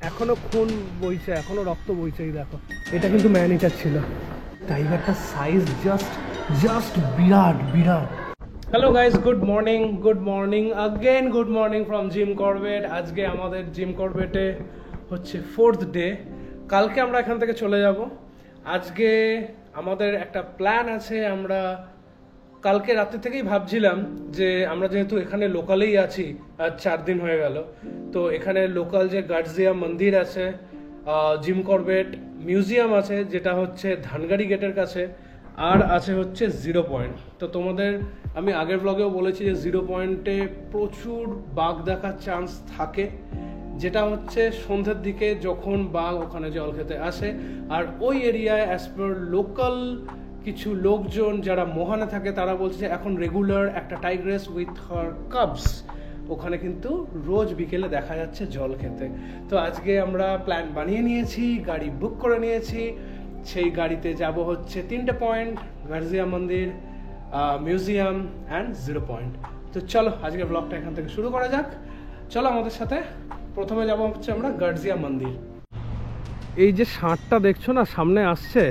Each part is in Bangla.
এখনো খুন বইছে, এখনো রক্ত বইছে। এই দেখো, এটা কিন্তু ম্যানিটার ছিল। টাইগারটার সাইজ জাস্ট বিরাট বিরাট। Hello guys, good morning again, good morning from Jim Corbett. আজকে আমাদের জিম করবেটে হচ্ছে 4th ডে। কালকে আমরা এখান থেকে চলে যাব। আজকে আমাদের একটা প্ল্যান আছে। আমরা কালকে রাতে থেকেই ভাবছিলাম যে আমরা যেহেতু এখানে লোকালেই আছি, আজ 4 দিন হয়ে গেল, তো এখানে লোকাল যে গার্জিয়া মন্দির আছে, জিম করবেট মিউজিয়াম আছে যেটা হচ্ছে ধানগাড়ি গেটের কাছে, আর আছে হচ্ছে 0 পয়েন্ট। তো তোমাদের আমি আগের ব্লগেও বলেছি যে 0 পয়েন্টে প্রচুর বাঘ দেখার চান্স থাকে, যেটা হচ্ছে সন্ধ্যের দিকে যখন বাঘ ওখানে জল খেতে আসে। আর ওই এরিয়ায় অ্যাজ পার লোকাল কিছু লোকজন যারা মোহানে থাকে তারা বলছে এখন রেগুলার একটা টাইগ্রেস উইথ হার কাবস ওখানে কিন্তু রোজ বিকেলে দেখা যাচ্ছে জল খেতে। তো আজকে আমরা প্ল্যান বানিয়ে নিয়েছি, গাড়ি বুক করে নিয়েছি। সেই গাড়িতে যাব হচ্ছে 3টে পয়েন্ট, গার্জিয়া মন্দির, মিউজিয়াম অ্যান্ড 0 পয়েন্ট। তো চলো আজকে ব্লগটা এখান থেকে শুরু করা যাক। চলো আমাদের সাথে। প্রথমে যাব হচ্ছে আমরা গার্জিয়া মন্দির। এই যে ষাঁড়টা দেখছো না সামনে আসছে,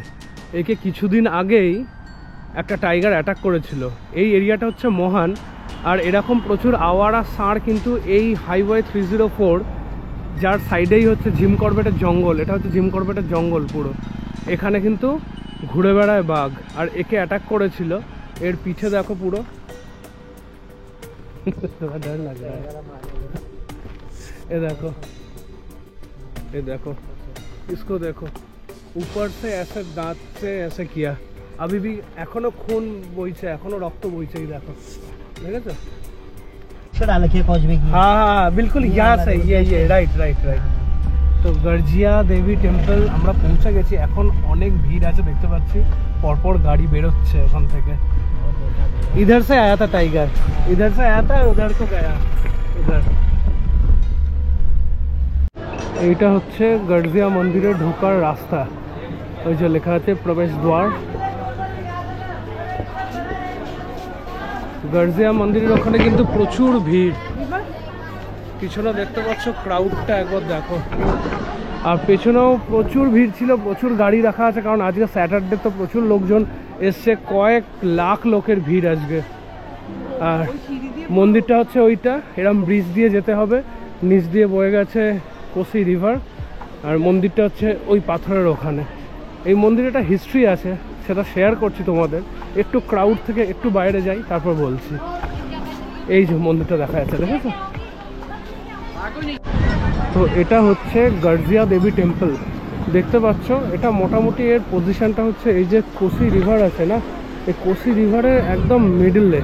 একে কিছুদিন আগেই একটা টাইগার অ্যাটাক করেছিল। এই এরিয়াটা হচ্ছে মোহান, আর এরকম প্রচুর আওয়ারা ষাঁড় কিন্তু এই হাইওয়ে 304 যার সাইডেই হচ্ছে জিম করবেটের জঙ্গল, এটা হচ্ছে জিম করবেটের জঙ্গল পুরো, এখানে কিন্তু ঘুরে বেড়ায় বাঘ। আর একে অ্যাটাক করেছিল, এর পিঠে দেখো পুরো डर लग रहा है। ये देखो इसको देखो, ऊपर से ऐसे दांत से ऐसे किया, अभी भी এখনো खून বইছে, এখনো রক্ত বইছে। এই দেখো, দেখেছো? हाँ हाँ बिल्कुल, यहाँ से ये राइट। তো গার্জিয়া দেবী টেম্পল আমরা পৌঁছে গেছি। এখন অনেক ভিড় আছে দেখতে পাচ্ছি, পরপর গাড়ি বেরোচ্ছে ওখান থেকে। इधर से आया था टाइगर, इधर से आया था, उधर को गया उधर। এইটা হচ্ছে গার্জিয়া মন্দিরে ঢোকার রাস্তা, ওই যে লেখা আছে প্রবেশ দ্বার। গার্জিয়া মন্দিরের ওখানে কিন্তু প্রচুর ভিড়, পিছনে দেখতে পাচ্ছ ক্রাউডটা একবার দেখো। আর পেছনেও প্রচুর ভিড় ছিল, প্রচুর গাড়ি রাখা আছে, কারণ আজকে স্যাটারডে তো প্রচুর লোকজন এসছে, কয়েক লাখ লোকের ভিড় আজকে। আর মন্দিরটা হচ্ছে ওইটা, এরম ব্রিজ দিয়ে যেতে হবে, নিচ দিয়ে বয়ে গেছে কোসি রিভার। আর মন্দিরটা হচ্ছে ওই পাথরের ওখানে। এই মন্দিরে একটা হিস্ট্রি আছে, সেটা শেয়ার করছি তোমাদের। একটু ক্রাউড থেকে একটু বাইরে যাই, তারপর বলছি। এই যে মন্দিরটা দেখা যাচ্ছে, দেখেছো? তো এটা হচ্ছে গার্জিয়া দেবী টেম্পল, দেখতে পাচ্ছ। এটা মোটামুটি এর পজিশনটা হচ্ছে এই যে কোসি রিভার আছে না, এই কোসি রিভারের একদম মিডলে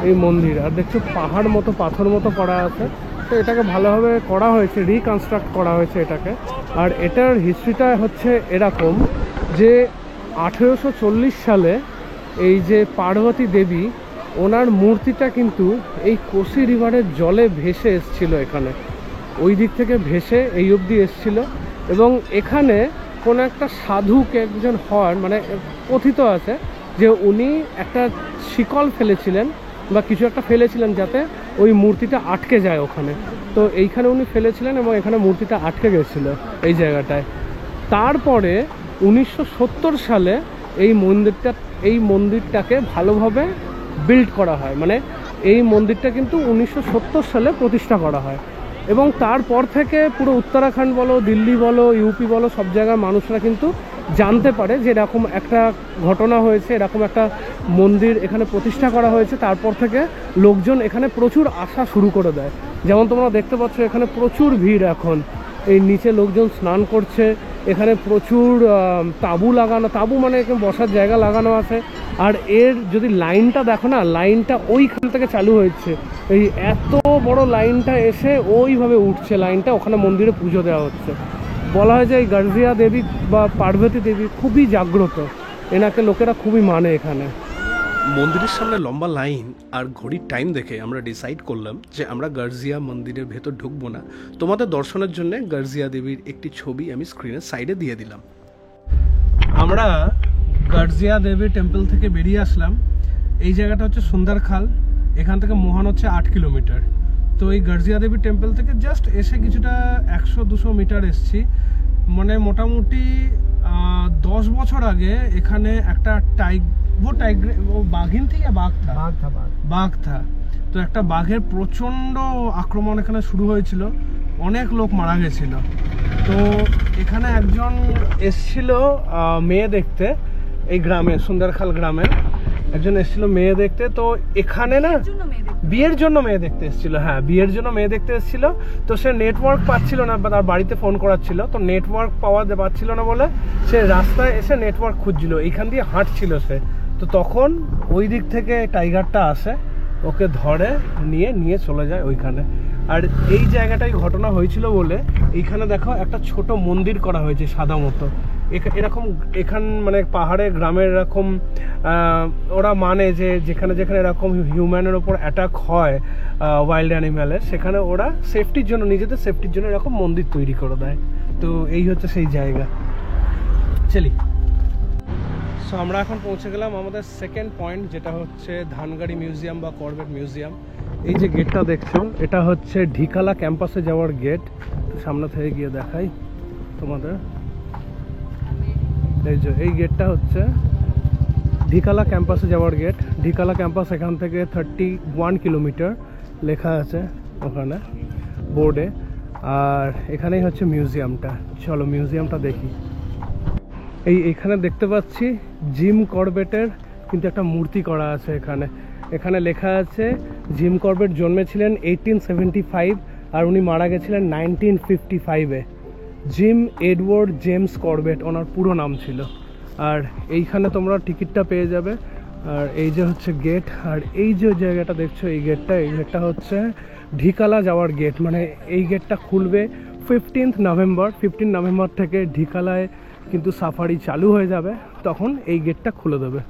এই মন্দির। আর দেখছো পাহাড় মতো পাথর মতো করা আছে, তো এটাকে ভালোভাবে করা হয়েছে, রিকনস্ট্রাক্ট করা হয়েছে এটাকে। আর এটার হিস্ট্রিটা হচ্ছে এরকম যে 1840 সালে এই যে পার্বতী দেবী, ওনার মূর্তিটা কিন্তু এই কোসি রিভারের জলে ভেসে এসছিল এখানে, ওই দিক থেকে ভেসে এই অবধি এসছিল। এবং এখানে কোনো একটা সাধুকে একজন হন, মানে কথিত আছে যে উনি একটা শিকল ফেলেছিলেন বা কিছু একটা ফেলেছিলেন যাতে ওই মূর্তিটা আটকে যায় ওখানে। তো এইখানে উনি ফেলেছিলেন এবং এখানে মূর্তিটা আটকে গেছিলো এই জায়গাটায়। তারপরে 1970 সালে এই মন্দিরটাকে ভালোভাবে বিল্ড করা হয়, মানে এই মন্দিরটা কিন্তু 1970 সালে প্রতিষ্ঠা করা হয়। এবং তারপর থেকে পুরো উত্তরাখণ্ড বলো, দিল্লি বলো, ইউপি বলো, সব জায়গার মানুষরা কিন্তু জানতে পারে যে এরকম একটা ঘটনা হয়েছে, এরকম একটা মন্দির এখানে প্রতিষ্ঠা করা হয়েছে। তারপর থেকে লোকজন এখানে প্রচুর আসা শুরু করে দেয়। যেমন তোমরা দেখতে পাচ্ছ এখানে প্রচুর ভিড় এখন, এই নিচে লোকজন স্নান করছে, এখানে প্রচুর তাঁবু লাগানো, তাঁবু মানে এখানে বসার জায়গা লাগানো আছে। আর এর যদি লাইনটা দেখো না, লাইনটা ওইখান থেকে চালু হয়েছে, এই এত বড় লাইনটা এসে ওইভাবে উঠছে লাইনটা, ওখানে মন্দিরে পুজো দেওয়া হচ্ছে। বলা হয় যে এই গার্জিয়া দেবী বা পার্বতী দেবী খুবই জাগ্রত, এনাকে লোকেরা খুবই মানে এখানে। মন্দিরের সামনে লম্বা লাইন আর ঘড়ির টাইম দেখে আমরা ডিসাইড করলাম যে আমরা গার্জিয়া মন্দিরের ভেতর ঢুকবো না। তোমাদের দর্শনের জন্য গার্জিয়া দেবীর একটি ছবি আমি স্ক্রিনের সাইডে দিয়ে দিলাম। আমরা গার্জিয়া দেবী টেম্পল থেকে বেরিয়ে আসলাম। এই জায়গাটা হচ্ছে সুন্দরখাল, এখান থেকে মোহান হচ্ছে 8 কিলোমিটার। তো এই গার্জিয়া দেবী টেম্পল থেকে জাস্ট এসে কিছুটা 100-200 মিটার এসছি। মানে মোটামুটি 10 বছর আগে এখানে একটা বাঘিন থেকে বাঘ থা। তো একটা বাঘের প্রচণ্ড আক্রমণ এখানে শুরু হয়েছিল, অনেক লোক মারা গেছিল। তো এখানে একজন এসছিল মেয়ে দেখতে, এই গ্রামে সুন্দরখাল গ্রামে একজন এসেছিল মেয়ে দেখতে। তো এখানে না বিয়ের জন্য মেয়ে দেখতে এসেছিল, হ্যাঁ বিয়ের জন্য মেয়ে দেখতে এসেছিল। তো সে নেটওয়ার্ক পাচ্ছিল না, বা তার বাড়িতে ফোন করাচ্ছিল, তো নেটওয়ার্ক পাচ্ছিল না বলে সে রাস্তায় এসে নেটওয়ার্ক খুঁজছিল, এইখান দিয়ে হাঁটছিল সে। তো তখন ওই দিক থেকে টাইগারটা আসে, ওকে ধরে নিয়ে চলে যায় ওইখানে। আর এই জায়গাটাই ঘটনা হয়েছিল বলে এইখানে দেখো একটা ছোট মন্দির করা হয়েছে সাদা মতো। এরকম মানে পাহাড়ে গ্রামের এরকম ওরা মানে যে যেখানে এরকম হিউম্যানের ওপর অ্যাটাক হয় ওয়াইল্ড অ্যানিম্যালের, সেখানে ওরা সেফটির জন্য, নিজেদের সেফটির জন্য এরকম মন্দির তৈরি করে দেয়। তো এই হচ্ছে সেই জায়গা। চলি। সো আমরা এখন পৌঁছে গেলাম আমাদের সেকেন্ড পয়েন্ট, যেটা হচ্ছে ধানগাড়ি মিউজিয়াম বা কর্বেট মিউজিয়াম। এই যে গেটটা দেখছো, এটা হচ্ছে ঢিকালা ক্যাম্পাসে যাওয়ার গেট। সামনে থেকে গিয়ে দেখাই তোমাদের। এই গেটটা হচ্ছে ঢিকালা ক্যাম্পাসে যাওয়ার গেট। ঢিকালা ক্যাম্পাস এখান থেকে 31 কিলোমিটার লেখা আছে ওখানে বোর্ডে। আর এখানেই হচ্ছে মিউজিয়ামটা। চলো মিউজিয়ামটা দেখি। এইখানে দেখতে পাচ্ছি জিম কর্বেটের কিন্তু একটা মূর্তি করা আছে এখানে লেখা আছে জিম কর্বেট জন্মেছিলেন 1875 আর উনি মারা গেছিলেন 1955-এ। জিম এডওয়ার্ড জেমস কর্বেট ওনার পুরো নাম ছিল। আর এইখানে তোমরা টিকিটটা পেয়ে যাবে। আর এই যে হচ্ছে গেট, আর এই যে জায়গাটা দেখছো এই গেটটা হচ্ছে ঢিকালা যাওয়ার গেট। মানে এই গেটটা খুলবে 15 নভেম্বর থেকে ঢিকালায় কিন্তু সাফারি চালু হয়ে যাবে, তখন এই গেটটা খুলে দেবে।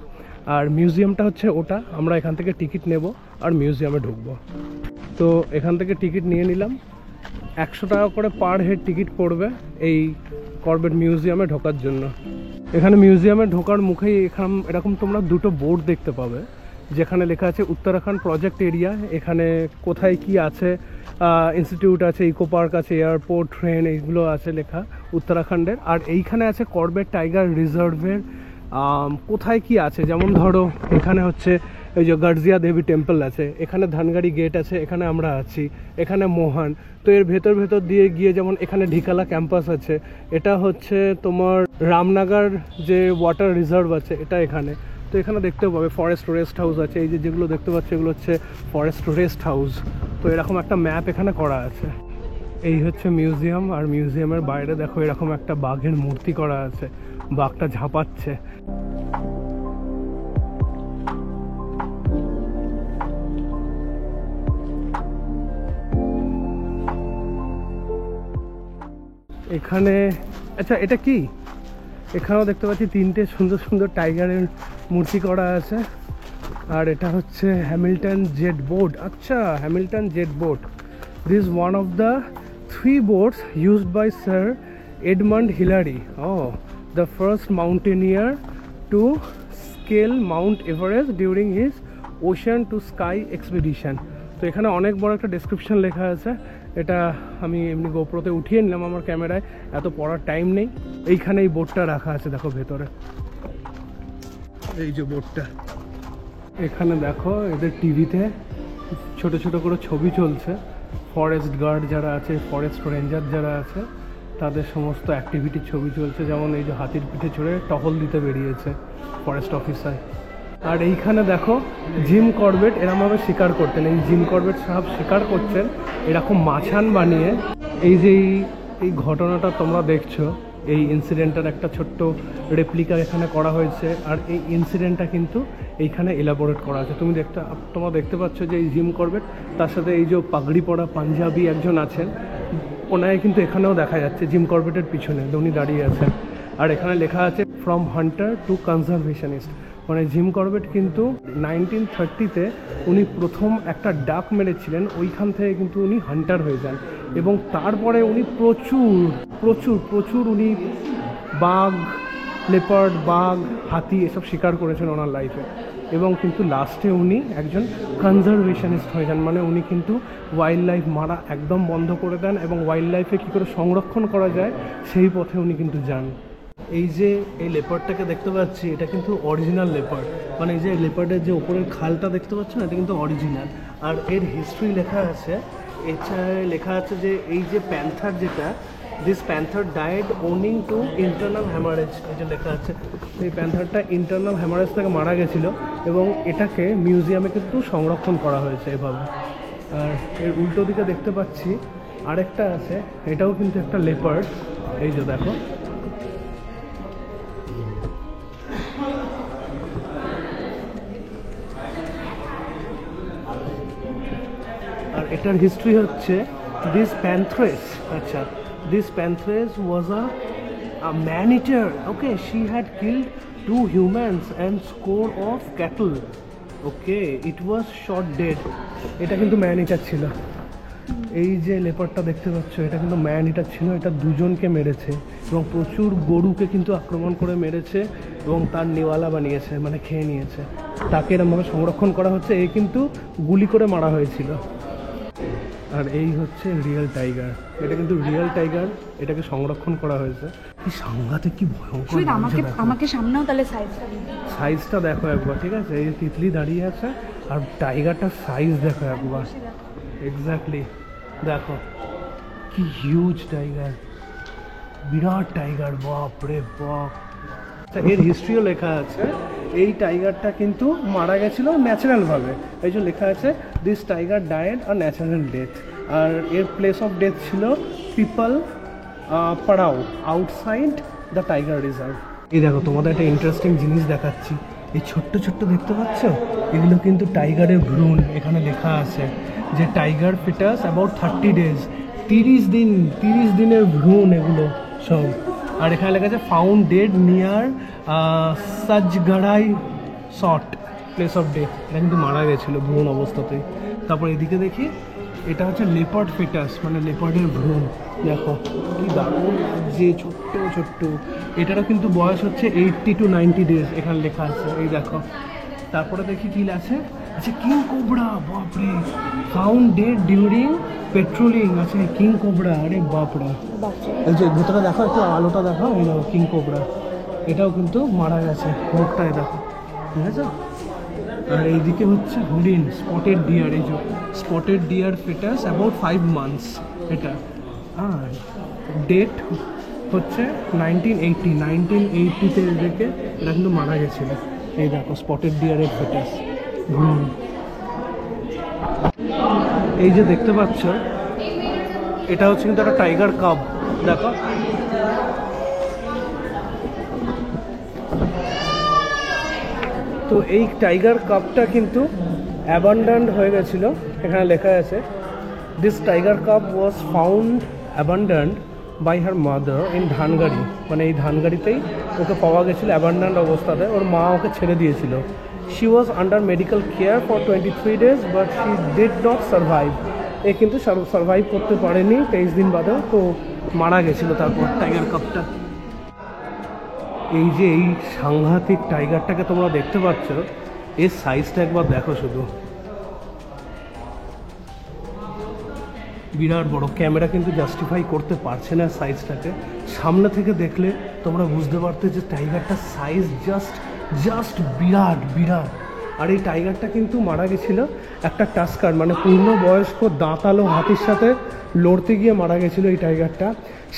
আর মিউজিয়ামটা হচ্ছে ওটা, আমরা এখান থেকে টিকিট নেব আর মিউজিয়ামে ঢুকবো। তো এখান থেকে টিকিট নিয়ে নিলাম, 100 টাকা করে পার হেড টিকিট পড়বে এই কর্বেট মিউজিয়ামে ঢোকার জন্য। এখানে মিউজিয়ামে ঢোকার মুখেই এরকম তোমরা দুটো বোর্ড দেখতে পাবে, যেখানে লেখা আছে উত্তরাখণ্ড প্রজেক্ট এরিয়া। এখানে কোথায় কি আছে, ইনস্টিটিউট আছে, ইকো পার্ক আছে, এয়ারপোর্ট, ট্রেন, এইগুলো আছে লেখা উত্তরাখণ্ডের। আর এইখানে আছে কর্বেট টাইগার রিজার্ভের কোথায় কি আছে। যেমন ধরো এখানে হচ্ছে এই যে গার্জিয়া দেবী টেম্পল আছে, এখানে ধানগাড়ি গেট আছে, এখানে আমরা আছি, এখানে মোহন। তো এর ভেতর দিয়ে গিয়ে যেমন এখানে ঢিকালা ক্যাম্পাস আছে, এটা হচ্ছে তোমার রামনগর যে ওয়াটার রিজার্ভ আছে এটা এখানে। তো এখানে দেখতে পাবে ফরেস্ট রেস্ট হাউস আছে, এই যে যেগুলো দেখতে পাচ্ছ এগুলো হচ্ছে ফরেস্ট রেস্ট হাউস। তো এরকম একটা ম্যাপ এখানে করা আছে। এই হচ্ছে মিউজিয়াম, আর মিউজিয়ামের বাইরে দেখো এরকম একটা বাঘের মূর্তি করা আছে, বাঘটা ঝাঁপাচ্ছে। এখানে আচ্ছা এটা কি, এখানেও দেখতে পাচ্ছি 3টে সুন্দর সুন্দর টাইগারের মূর্তি করা আছে। আর এটা হচ্ছে হ্যামিল্টন জেট বোট। আচ্ছা Hamilton jet boat, this one of the 3 boats used by Sir Edmund Hillary, the first mountaineer to scale Mount Everest during his ocean to sky expedition. তো এখানে অনেক বড় একটা ডেসক্রিপশন লেখা আছে, এটা আমি এমনি গোপ্রোতে উঠিয়ে নিলাম আমার ক্যামেরায়, এত পড়ার টাইম নেই। এইখানে এই বোটটা রাখা আছে দেখো ভেতরে, এই যে বোটটা। এখানে দেখো এদের টিভিতে ছোট ছোট করে ছবি চলছে, ফরেস্ট গার্ড যারা আছে, ফরেস্ট রেঞ্জার যারা আছে, তাদের সমস্ত অ্যাক্টিভিটির ছবি চলছে। যেমন এই যে হাতির পিঠে চড়ে টহল দিতে বেরিয়েছে ফরেস্ট অফিসার। আর এইখানে দেখো জিম কর্বেট এরমভাবে শিকার করতেন, এই জিম কর্বেট সাহেব শিকার করছেন এরকম মাছান বানিয়ে। এই যে এই ঘটনাটা তোমরা দেখছো, এই ইনসিডেন্টটার একটা ছোট্ট রেপ্লিকা এখানে করা হয়েছে। আর এই ইনসিডেন্টটা কিন্তু এইখানে এলাবোরেট করা আছে। তোমরা দেখতে পাচ্ছ যে এই জিম কর্বেট, তার সাথে এই যে পাগড়ি পরা পাঞ্জাবি একজন আছেন, ওনাকে কিন্তু এখানেও দেখা যাচ্ছে জিম কর্বেটের পিছনে উনি দাঁড়িয়ে আছেন। আর এখানে লেখা আছে ফ্রম হান্টার টু কনজারভেশনিস্ট। মানে জিম কর্বেট কিন্তু 1930-তে উনি প্রথম একটা ডাক মেরেছিলেন, ওইখান থেকে কিন্তু উনি হান্টার হয়ে যান। এবং তারপরে উনি প্রচুর উনি বাঘ, লেপার্ড, বাঘ, হাতি এসব শিকার করেছেন ওনার লাইফে। এবং কিন্তু লাস্টে উনি একজন কনজারভেশনিস্ট হয়ে যান, মানে উনি কিন্তু ওয়াইল্ড লাইফ মারা একদম বন্ধ করে দেন এবং ওয়াইল্ড লাইফে কী করে সংরক্ষণ করা যায় সেই পথে উনি কিন্তু যান। এই যে এই লেপার্ডটাকে দেখতে পাচ্ছি, এটা কিন্তু অরিজিনাল লেপার্ড, মানে এই যে লেপার্ডের যে ওপরের খালটা দেখতে পাচ্ছ না, এটা কিন্তু অরিজিনাল। আর এর হিস্ট্রি লেখা আছে, এছাড়া লেখা আছে যে এই যে প্যান্থার যেটা, this panther died owing to internal haemorrhage, এই যে লেখা আছে এই প্যান্থারটা ইন্টারনাল হ্যামারেজ থেকে মারা গেছিলো এবং এটাকে মিউজিয়ামে কিন্তু সংরক্ষণ করা হয়েছে এভাবে। আর এর উল্টো দিকে দেখতে পাচ্ছি আরেকটা আছে, এটাও কিন্তু একটা লেপার্ড, এই যে দেখো। আর এটার হিস্ট্রি হচ্ছে দিস প্যান্থ্রেস, আচ্ছা, this pantheress was a man eater, okay, she had killed 2 humans and score of cattle, okay, it was shot dead. এটা কিন্তু ম্যান ইটার ছিল। এই যে লেপারটা দেখতে পাচ্ছ, এটা কিন্তু ম্যান ইটার ছিল, এটা দুজনকে মেরেছে এবং প্রচুর গরুকে কিন্তু আক্রমণ করে মেরেছে এবং তার নেওয়ালা বানিয়েছে, মানে খেয়ে নিয়েছে। তাকে এরমভাবে সংরক্ষণ করা হচ্ছে, এই কিন্তু গুলি করে মারা হয়েছিল। আর এই হচ্ছে রিয়েল টাইগার, এটা কিন্তু রিয়েল টাইগার, এটাকে সংরক্ষণ করা হয়েছে। কি সাংঘাতিক, কি ভয়ঙ্কর। আমাকে সামনেও তাহলে সাইজটা দেখো একবার, ঠিক আছে, এই তিতলি দাঁড়িয়ে আছে আর টাইগারটার সাইজ দেখো একবার, এক্স্যাক্টলি দেখো কি হিউজ টাইগার, বিরাট টাইগার, বাপ রে বাপ। এর হিস্ট্রিও লেখা আছে, এই টাইগারটা কিন্তু মারা গেছিলো ন্যাচারালভাবে, এই যে লেখা আছে this tiger died a natural death. আর এর প্লেস অফ ডেথ ছিল Pipal Parao outside the tiger reserve. এই দেখো তোমাদের একটা ইন্টারেস্টিং জিনিস দেখাচ্ছি, এই ছোট্ট ছোট্ট দেখতে পাচ্ছ, এগুলো কিন্তু টাইগারের ভ্রূণ। এখানে লেখা আছে যে টাইগার ফিটাস অ্যাবাউট 30 days, 30 দিনের ভ্রূণ এগুলো সব। আর এখানে লেখা আছে found dead near Sajgarai shot place of death, এটা কিন্তু মারা গেছিলো ভ্রূণ অবস্থাতেই। তারপর এদিকে দেখি, এটা হচ্ছে লেপার্ড ফিটাস, মানে লেপার্ডের ভ্রূণ, দেখো কি দারুণ যে ছোট্ট ছোট্ট। এটারও কিন্তু বয়স হচ্ছে 80 to 90 days, এখানে লেখা আছে, এই দেখো। তারপরে দেখি কি আছে, আচ্ছা কিং কোবরা, বাপরে, ফাউন্ড ডেড ডিউরিং পেট্রোলিং, আছে কিং কোবরা, আরে বাপরে। এই যে ভেতরে দেখো, একটু আলোটা দেখো, এই দেখো কিং কোবরা, এটাও কিন্তু মারা গেছে, মুখটায় দেখো, ঠিক আছে। আর এইদিকে হচ্ছে হরিণ, স্পটেড ডিয়ার, এই যে spotted deer foetus about 5 months এটা। আর ডেট হচ্ছে 1980-তে এদেরকে, এটা কিন্তু মারা গেছিলো। এই দেখো স্পটেড ডিয়ারের ফিটাস। এই যে দেখতে পাচ্ছ, এটা হচ্ছে কিন্তু একটা টাইগার কাব, দেখো। তো এই টাইগার কাপটা কিন্তু অ্যাবান্ডান্ড হয়ে গেছিলো, এখানে লেখা আছে this tiger cub was found abandoned by her mother in Dhangarhi, মানে এই ধানগাড়িতেই ওকে পাওয়া গেছিলো অ্যাবান্ডান্ড অবস্থাতে, ওর মা ওকে ছেড়ে দিয়েছিল। She was under medical care for 23 days but she did not survive, এ কিন্তু সার্ভাইভ করতে পারেনি 23 দিন বাদেও, তো মারা গেছিলো তারপর টাইগার কাপটা। এই যে এই সাংঘাতিক টাইগারটাকে তোমরা দেখতে পাচ্ছ, এর সাইজটা একবার দেখো শুধু, বিরাট বড়। ক্যামেরা কিন্তু জাস্টিফাই করতে পারছে না সাইজটাকে, সামনে থেকে দেখলে তোমরা বুঝতে পারতে যে টাইগারটার সাইজ জাস্ট বিরাট বিরাট। আর এই টাইগারটা কিন্তু মারা গেছিলো একটা টাস্কার, মানে পূর্ণবয়স্ক দাঁতালো হাতির সাথে লড়তে গিয়ে মারা গেছিলো এই টাইগারটা।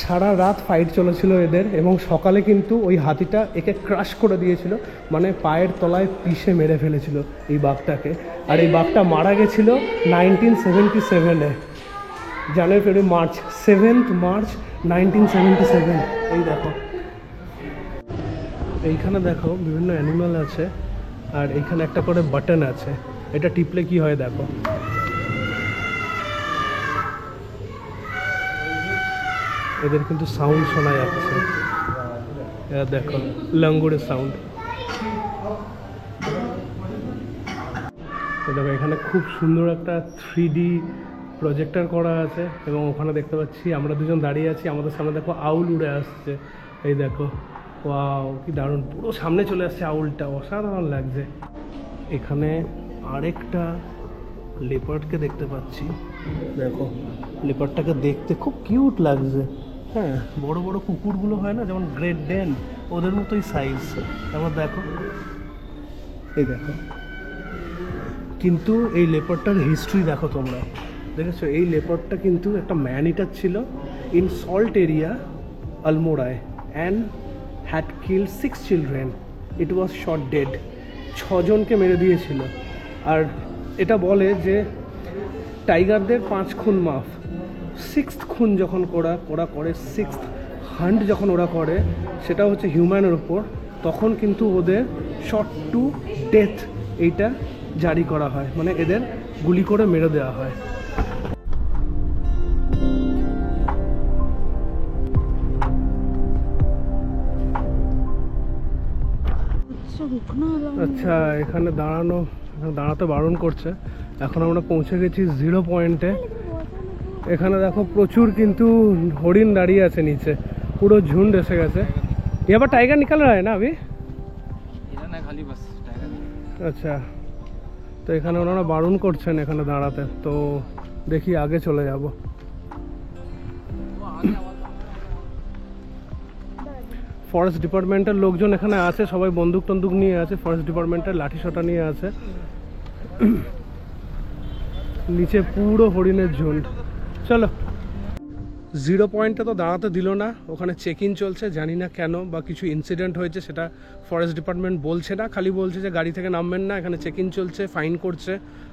সারা রাত ফাইট চলেছিল এদের এবং সকালে কিন্তু ওই হাতিটা একে ক্রাশ করে দিয়েছিল, মানে পায়ের তলায় পিষে মেরে ফেলেছিল এই বাঘটাকে। আর এই বাঘটা মারা গেছিলো 1977-এ, জানুয়ারি মার্চ, 7th March 1977। এই দেখো, এইখানে দেখো বিভিন্ন অ্যানিমাল আছে, আর এইখানে একটা করে বাটন আছে, এটা টিপলে কি হয় দেখো। এদের কিন্তু সাউন্ড শোনা যাচ্ছে, দেখো লাঙ্গুরের সাউন্ড। দেখো এখানে খুব সুন্দর একটা 3D প্রজেক্টর করা আছে এবং ওখানে দেখতে পাচ্ছি আমরা দুজন দাঁড়িয়ে আছি, আমাদের সামনে দেখো আউল উড়ে আসছে, এই দেখো, ওয়াও কি দারুণ, পুরো সামনে চলে আসছে আউলটা, অসাধারণ লাগছে। এখানে আরেকটা লেপার্ডকে দেখতে পাচ্ছি। দেখো লেপার্ডটাকে দেখতে খুব কিউট লাগছে। হ্যাঁ, বড় বড় কুকুরগুলো হয় না, যেমন গ্রেট ডেন, ওদের মতোই সাইজ। তারপর দেখো, এই দেখো, কিন্তু এই লেপার্ডটার হিস্ট্রি দেখো তোমরা, দেখেছো? এই লেপার্ডটা কিন্তু একটা ম্যান ইটার ছিল ইন সল্ট এরিয়া আলমোড়ায় and had kill 6 children. It was shot dead. 6 জনকে মেরে দিয়েছিল। আর এটা বলে যে টাইগারদের 5 খুন মাফ, 6th খুন যখন ওরা করে, 6th হান্ট যখন ওরা করে, সেটা হচ্ছে হিউম্যানের উপর, তখন কিন্তু ওদের শট টু ডেথ এইটা জারি করা হয়, মানে এদের গুলি করে মেরে দেওয়া হয়। আচ্ছা, এখানে দাঁড়াতে বারণ করছে। এখন আমরা পৌঁছে গেছি 0 পয়েন্টে। এখানে দেখো প্রচুর কিন্তু হরিণ দাঁড়িয়ে আছে নিচে, পুরো ঝুন্ড এসে গেছে। এবার টাইগার নিকাল রা না আবি? আচ্ছা, তো এখানে ওনারা বারণ করছেন এখানে দাঁড়াতে, তো দেখি আগে চলে যাব। ফরেস্ট ডিপার্টমেন্টের লোকজন এখানে আছে, সবাই বন্দুক টন্দুক নিয়ে আছে, ফরেস্ট ডিপার্টমেন্টের লাঠি সোটা নিয়ে আছে। নিচে পুরো হরিণের ঝুন্ড। চলো। 0 পয়েন্টে তো দাঁড়াতে দিল না, ওখানে চেক ইন চলছে, জানি না কেন বা কিছু ইনসিডেন্ট হয়েছে সেটা ফরেস্ট ডিপার্টমেন্ট বলছে না, খালি বলছে যে গাড়ি থেকে নামবেন না, এখানে চেক ইন চলছে, ফাইন করছে।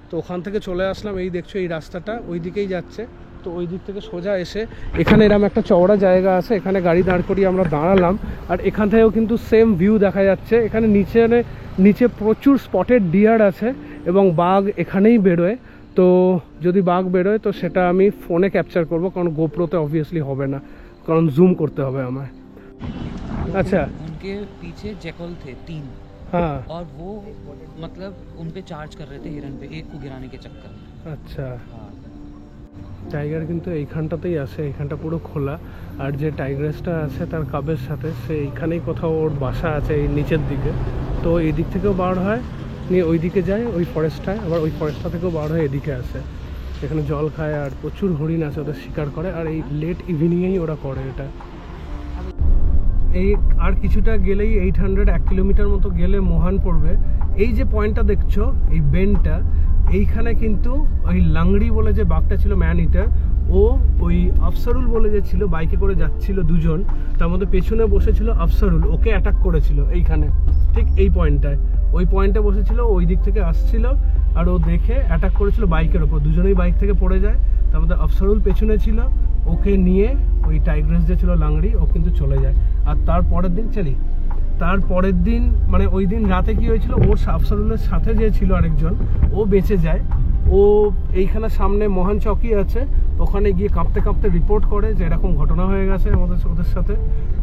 তো ওখান থেকে চলে আসলাম। এই দেখছো এই রাস্তাটা ওই দিকেই যাচ্ছে, তো ওই দিক থেকে সোজা এসে এখানে এরকম একটা চওড়া জায়গা আছে, এখানে গাড়ি দাঁড় করিয়ে আমরা দাঁড়ালাম। আর এখান থেকেও কিন্তু সেম ভিউ দেখা যাচ্ছে। এখানে নিচে প্রচুর স্পটেড ডিয়ার আছে এবং বাঘ এখানেই বেরোয়। তো যদি বাঘ বেরোয় তো সেটা আমি ফোনে ক্যাপচার করব, কারণ গোপ্রোতে অবভিয়াসলি হবে না, কারণ জুম করতে হবে আমায়। अच्छा, उनके पीछे जैकल थे 3। हाँ, और वो मतलब उन पे चार्ज कर रहे थे हिरन पे, एक को गिराने के चक्कर में। अच्छा। हाँ, টাইগার কিন্তু এইখানটাতেই আছে, এইখানটা পুরো খোলা। আর যে টাইগ্রেসটা আছে তার কাবের সাথে, সে এইখানেই কোথাও ওর বাসা আছে এই নিচের দিকে। তো এই দিক থেকেও বার হয়, নিয়ে ওই দিকে যায় ওই ফরেস্টটায়, আবার ওই ফরেস্টটা থেকেও বার হয়ে এদিকে আসে। এখানে জল খায় আর প্রচুর হরিণ আছে, ওদের শিকার করে। আর এই লেট ইভিনিংয়েই ওরা করে এটা। এই আর কিছুটা গেলেই 800 1 কিলোমিটার মতো গেলে মোহান পড়বে। এই যে পয়েন্টটা দেখছো, এই বেন্ডটা, এইখানে কিন্তু ওই লাংড়ি বলে যে বাঘটা ছিল ম্যান ইটার, ও ওই আফসারুল বলে যে ছিল, বাইকে করে যাচ্ছিল দুজন, তার মধ্যে পেছনে বসেছিল আফসারুল, ওকে অ্যাটাক করেছিল এইখানে, ঠিক এই পয়েন্টটায়। ওই পয়েন্টে বসেছিল, ওই দিক থেকে আসছিল আর ও দেখে অ্যাটাক করেছিল বাইকের ওপর। দুজনেই বাইক থেকে পড়ে যায়। তার মধ্যে আফসারুল পেছনে ছিল, ওকে নিয়ে ওই টাইগ্রেস যে ছিল লাংড়ি, ও কিন্তু চলে যায়। আর তারপরের দিন মানে ওই দিন রাতে কি হয়েছিল, ওর আফসারুলের সাথে যে ছিল আরেকজন, ও বেঁচে যায়। ও এইখানে সামনে মহান চকি আছে, ওখানে গিয়ে কাঁপতে কাঁপতে রিপোর্ট করে যে এরকম ঘটনা হয়ে গেছে ওদের সাথে।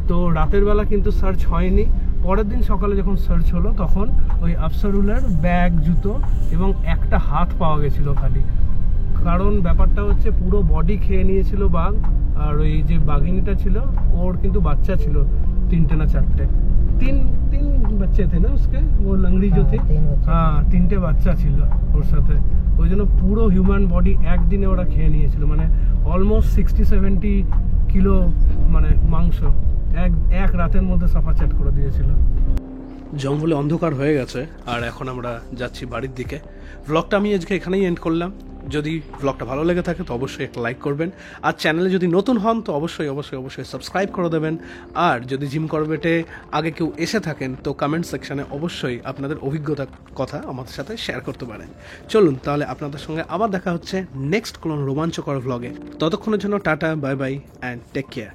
তো রাতের বেলা কিন্তু সার্চ হয়নি। পরের দিন সকালে যখন সার্চ হলো, তখন ওই আফসারুলের ব্যাগ, জুতো এবং একটা হাত পাওয়া গেছিল খালি। কারণ ব্যাপারটা হচ্ছে পুরো বডি খেয়ে নিয়েছিল বাঘ। আর ওই যে বাঘিনীটা ছিল, ওর কিন্তু বাচ্চা ছিল 3টে না 4টে, তিন বাচ্চা থে না উসকে, ও লংড়ি जो थे, হ্যাঁ 3টে বাচ্চা ছিল ওর সাথে। ওই জন্য পুরো হিউম্যান বডি একদিনে ওরা খেয়ে নিয়েছিল, মানে অলমোস্ট 60-70 কিলো মানে মাংস এক রাতের মধ্যে সাফা চ্যাট করে দিয়েছিল। জঙ্গলে অন্ধকার হয়ে গেছে আর এখন আমরা যাচ্ছি বাড়ির দিকে। ভ্লগটা আমি আজকে এখানেই এন্ড করলাম। যদি ভ্লগটা ভালো লেগে থাকে তো অবশ্যই একটা লাইক করবেন, আর চ্যানেলে যদি নতুন হন তো অবশ্যই সাবস্ক্রাইব করে দেবেন। আর যদি জিম করবেটে আগে কেউ এসে থাকেন তো কমেন্ট সেকশনে অবশ্যই আপনাদের অভিজ্ঞতার কথা আমাদের সাথে শেয়ার করতে পারেন। চলুন তাহলে আপনাদের সঙ্গে আবার দেখা হচ্ছে নেক্সট কোনো রোমাঞ্চকর ভ্লগে। ততক্ষণের জন্য tata, bye bye and take care.